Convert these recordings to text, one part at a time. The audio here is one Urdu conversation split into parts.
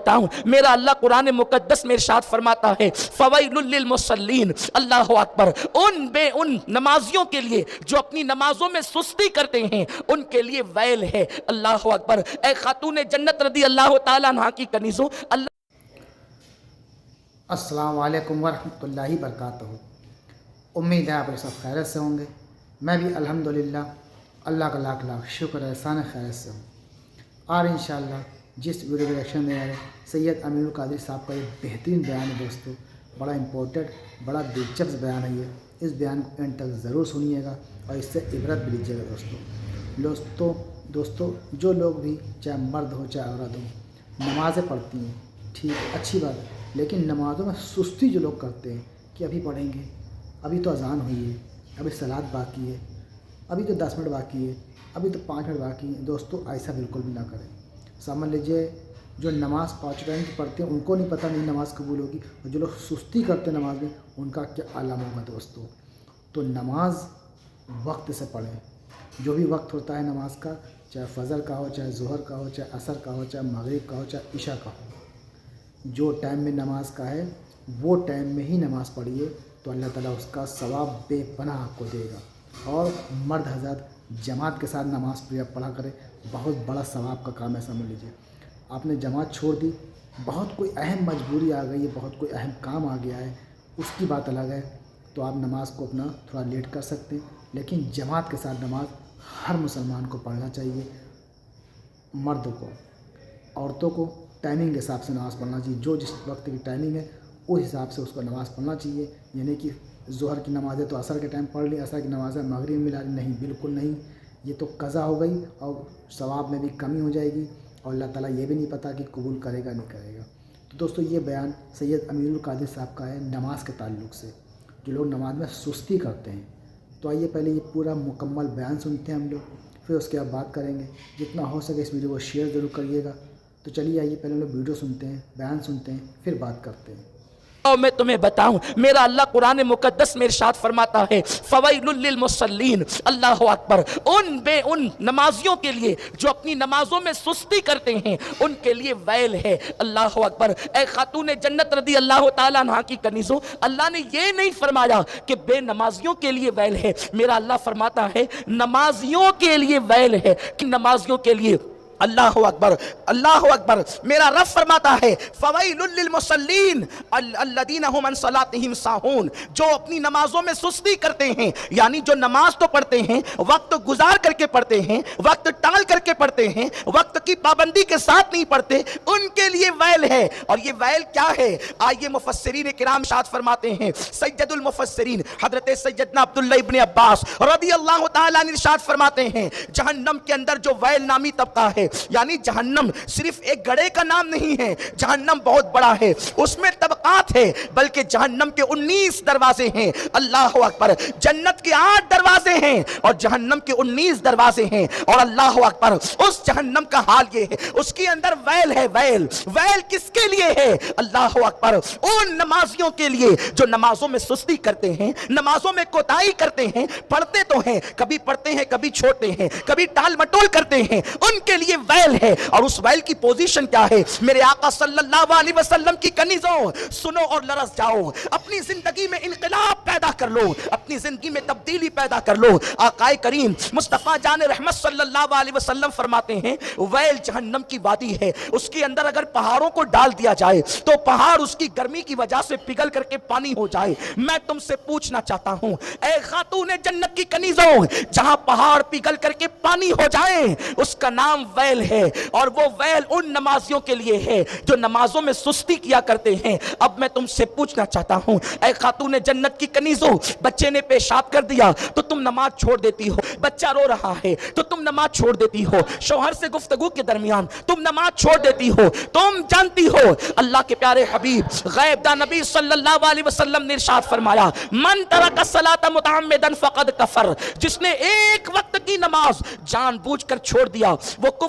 بتاؤں، میرا اللہ قرآن مقدس میں ارشاد فرماتا ہے فویل للمصلین، اللہ اکبر، ان نمازیوں کے لیے جو اپنی نمازوں میں سستی کرتے ہیں ان کے لیے ویل ہے، اللہ اکبر۔ اے خاتون جنت رضی اللہ تعالیٰ عنہ کی کنیزوں، اللہ السلام علیکم ورحمۃ اللہ وبرکاتہ۔ امید ہے آپ لوگ سب خیریت سے ہوں گے۔ میں بھی الحمدللہ اللہ کا لاکھ لاکھ شکر احسان خیریت سے ہوں۔ اور انشاءاللہ جس ویڈیو کے ریئیکشن میں آئے سید امین القادری صاحب کا ایک بہترین بیان ہے دوستو، بڑا امپورٹنٹ، بڑا دلچسپ بیان ہے یہ۔ اس بیان کو اینڈ تک ضرور سنیے گا اور اس سے عبرت بھی لیجیے گا دوستو جو لوگ بھی چاہے مرد ہو چاہے عورت ہو نمازیں پڑھتی ہیں، ٹھیک اچھی بات ہے، لیکن نمازوں میں سستی جو لوگ کرتے ہیں کہ ابھی پڑھیں گے، ابھی تو اذان ہوئی ہے، ابھی صلاۃ باقی ہے، ابھی تو 10 منٹ باقی ہے، ابھی تو 5 منٹ باقی ہے۔ دوستو ایسا بالکل بھی نہ کریں۔ سمجھ لیجیے جو نماز 5 ٹائم کی پڑھتے ہیں ان کو نہیں پتہ نہیں نماز قبول ہوگی، اور جو لوگ سستی کرتے ہیں نماز میں ان کا کیا عالم ہوگا دوستو۔ تو نماز وقت سے پڑھیں، جو بھی وقت ہوتا ہے نماز کا، چاہے فجر کا ہو، چاہے ظہر کا ہو، چاہے عصر کا ہو، چاہے مغرب کا ہو، چاہے عشاء کا ہو، جو ٹائم میں نماز کا ہے وہ ٹائم میں ہی نماز پڑھیے تو اللہ تعالیٰ اس کا ثواب بے پناہ آپ کو دے گا۔ اور مرد حضرات جماعت کے ساتھ نماز پڑھا کرے، بہت بڑا ثواب کا کام ہے، سمجھ لیجیے۔ آپ نے جماعت چھوڑ دی، بہت کوئی اہم مجبوری آ گئی ہے، بہت کوئی اہم کام آ گیا ہے، اس کی بات الگ ہے، تو آپ نماز کو اپنا تھوڑا لیٹ کر سکتے ہیں، لیکن جماعت کے ساتھ نماز ہر مسلمان کو پڑھنا چاہیے۔ مردوں کو، عورتوں کو ٹائمنگ کے حساب سے نماز پڑھنا چاہیے، جو جس وقت کی ٹائمنگ ہے اس حساب سے اس کو نماز پڑھنا چاہیے۔ یعنی کہ ظہر کی نماز ہے تو عصر کے ٹائم پڑھ لی، عصر کی نماز ہے مغرب میں ملا لی، نہیں، بالکل نہیں، یہ تو قضا ہو گئی اور ثواب میں بھی کمی ہو جائے گی، اور اللہ تعالیٰ یہ بھی نہیں پتہ کہ قبول کرے گا نہیں کرے گا۔ تو دوستو یہ بیان سید امین القادری صاحب کا ہے نماز کے تعلق سے، جو لوگ نماز میں سستی کرتے ہیں۔ تو آئیے پہلے یہ پورا مکمل بیان سنتے ہیں ہم لوگ، پھر اس کے بعد بات کریں گے۔ جتنا ہو سکے اس ویڈیو کو شیئر ضرور کریے گا۔ تو چلیے آئیے پہلے ہم لوگ ویڈیو سنتے ہیں، بیان سنتے ہیں، پھر بات کرتے ہیں۔ اور میں تمہیں بتاؤں، میرا اللہ قرآن مقدس میں ارشاد فرماتا ہے فویل للمصلین، اللہ اکبر، ان نمازیوں کے لیے جو اپنی نمازوں میں سستی کرتے ہیں ان کے لیے ویل ہے، اللہ اکبر۔ اے خاتون جنت رضی اللہ تعالیٰ عنہ کی کنیزوں، اللہ نے یہ نہیں فرمایا کہ بے نمازیوں کے لیے ویل ہے، میرا اللہ فرماتا ہے نمازیوں کے لیے ویل ہے، کہ نمازیوں کے لیے، اللہ اکبر، اللہ اکبر۔ میرا رب فرماتا ہے فویل للمصلین الذین هم عن صلاتهم ساہون، جو اپنی نمازوں میں سستی کرتے ہیں، یعنی جو نماز تو پڑھتے ہیں، وقت گزار کر کے پڑھتے ہیں، وقت ٹال کر کے پڑھتے ہیں، وقت کی پابندی کے ساتھ نہیں پڑھتے، ان کے لیے ویل ہے۔ اور یہ ویل کیا ہے؟ آئیے مفسرین کرام ارشاد فرماتے ہیں، سید المفسرین حضرت سیدنا عبداللہ ابن عباس رضی اللہ تعالیٰ عنہ ارشاد فرماتے ہیں جہنم کے اندر جو ویل نامی طبقہ ہے، یعنی جہنم صرف ایک گڑھے کا نام نہیں ہے، جہنم بہت بڑا ہے، اس میں طبقات ہے، بلکہ جہنم کے 19 دروازے ہیں، اللہ اکبر۔ جنت کے 8 دروازے ہیں اور جہنم کے 19 دروازے ہیں، اور اللہ اکبر، اس جہنم کا حال یہ ہے، اس کے اندر ویل ہے۔ ویل کس کے لیے ہے؟ اللہ اکبر، ان نمازیوں کے لیے جو نمازوں میں سستی کرتے ہیں، نمازوں میں کوتاہی کرتے ہیں، پڑھتے تو ہیں، کبھی پڑھتے ہیں کبھی چھوڑتے ہیں، کبھی ٹال مٹول کرتے ہیں، ان کے لیے ویل ہے۔ اور اس ویل کی پوزیشن کیا ہے؟ میرے آقا صلی اللہ علیہ وسلم کی کنیزوں سنو اور لرز جاؤ، اپنی زندگی میں انقلاب پیدا کر لو، اپنی زندگی میں تبدیلی پیدا کر لو۔ آقا کریم مصطفیٰ جان رحمت صلی اللہ علیہ وسلم فرماتے ہیں ویل جہنم کی وادی ہے، اس کے اندر اگر پہاڑوں کو ڈال دیا جائے تو پہاڑ اس کی گرمی کی وجہ سے پگھل کر کے پانی ہو جائے۔ میں تم سے پوچھنا چاہتا ہوں اے خاتون جنت کی کنیزوں، جہاں پہاڑ پگھل کر کے پانی ہو جائے اس کا نام ویل ہے، اور وہ ویل ان نمازیوں کے لیے ہے جو نمازوں میں سستی کیا کرتے ہیں۔ اب میں تم سے پوچھنا چاہتا ہوں اے خاتون جنت کی کنیزوں، بچے نے پیشاب کر دیا تو تم نماز چھوڑ دیتی ہو، بچہ رو رہا ہے تو تم نماز چھوڑ دیتی ہو، شوہر سے گفتگو کے درمیان تم نماز چھوڑ دیتی ہو۔ تم جانتی ہو اللہ کے پیارے حبیب غیب دان نبی صلی اللہ علیہ وسلم نے ارشاد فرمایا من ترک الصلاۃ متعمدا فقد کفر، جس نے ایک وقت کی نماز جان بوجھ کر چھوڑ دیا وہ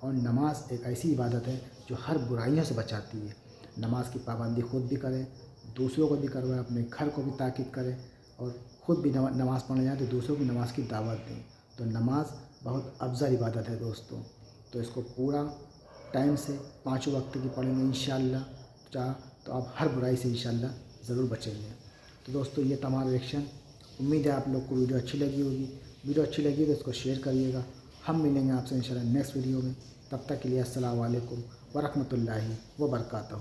اور نماز ایک ایسی عبادت ہے جو ہر برائیوں سے بچاتی ہے۔ نماز کی پابندی خود بھی کریں، دوسروں کو بھی کروائیں، اپنے گھر کو بھی تاکید کریں، اور خود بھی نماز پڑھنے جائیں تو دوسروں کی نماز کی دعوت دیں۔ تو نماز بہت افضل عبادت ہے دوستوں، تو اس کو پورا ٹائم سے 5 وقت کی پڑھیں گے انشاءاللہ، تو آپ ہر برائی سے انشاءاللہ ضرور بچیں گے۔ تو دوستوں یہ تمام ریئیکشن، امید ہے آپ لوگ کو ویڈیو اچھی لگی ہوگی۔ ویڈیو اچھی لگی تو اس کو شیئر کریے گا۔ ہم ملیں گے آپ سے انشاءاللہ نیکسٹ ویڈیو میں، تب تک کے لیے السلام علیکم ورحمۃ اللہ وبرکاتہ۔